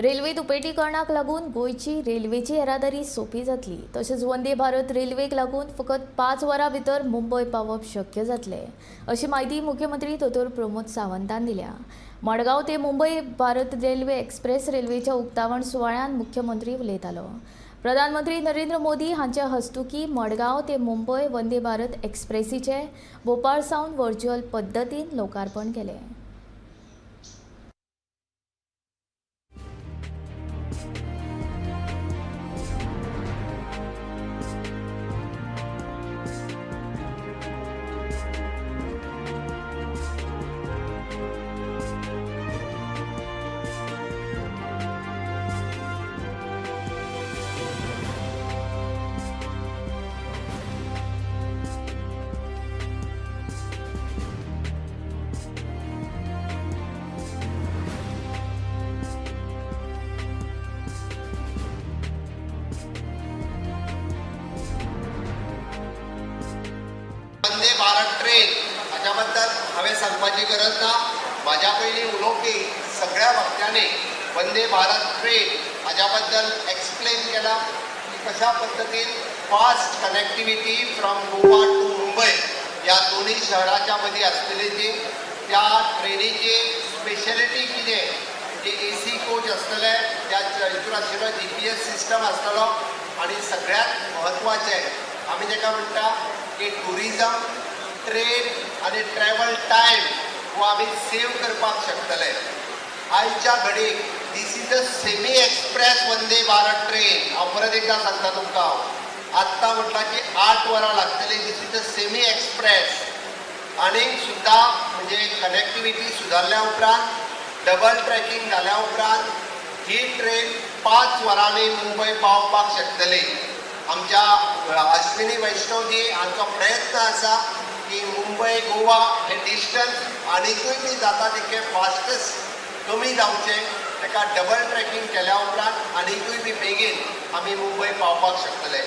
Railway दुपेटीकरणाक लागून गोयची रेल्वेची येरादारी सोपी जातली। तशेंच वंदे भारत रेल्वेक लागून फकत 5 वरां भितर मुंबय पावप शक्य जातलें, अशी माहिती मुख्यमंत्री दोतोर प्रमोद सावंतान दिल्या। मडगांव ते मुंबय भारत रेल्वे एक्सप्रेस रेल्वेच्या उक्तावण सुवाळ्यात मुख्यमंत्री उलयतालो। प्रधानमंत्री नरेंद्र मोदी हांच्या हस्तुकीं मडगांव ते मुंबय वंदे भारत एक्सप्रेसीचे भोपाळ सावन व्हर्च्युअल पद्दतीन लोकार्पण केलें। वंदे भारत ट्रेन हाच्याबद्दल हांवें सांगपाची गरज ना। म्हाज्या पयलीं उलोवपी सगळ्या वक्त्यांनी वंदे भारत ट्रेन हाच्याबद्दल एक्सप्लेन केला की कशा पद्दतीन fast connectivity from Goa to Mumbai ह्या दोन्ही शहराच्या मदीं आसतली ती त्या ट्रेनीची स्पेशलिटी कितें जे AC कोच आसतले त्या हितून आशिल्लो GPS सिस्टम आसतलो आनी सगळ्यात म्हत्वाचें आमी ताका म्हणटा की टुरिजम ट्रेन आनी ट्रॅवल टायम हो आमी सेव करपाक शकतले। आयच्या घडीक दीस is a semi express Vande Bharat train. हांव परत एकदां सांगता तुमकां, आत्तां म्हटलां की 8 वरां लागतली। This is a semi express आनीक सुद्दां म्हणजे कनेक्टिविटी सुदारल्या उपरांत डबल ट्रॅकिंग जाल्या उपरांत ही ट्रेन 5 वरांनी मुंबय पावपाक शकतली। आमच्या अश्विनी वैष्णवजी हांचो प्रयत्न आसा की मुंबय गोवा हे डिस्टन्स आनीकूय बी जाता तितके फास्टस्ट कमी जावचें, ताका डबल ट्रॅकिंग केल्या उपरांत आनीकूय बी बेगीन आमी मुंबय पावपाक शकतले।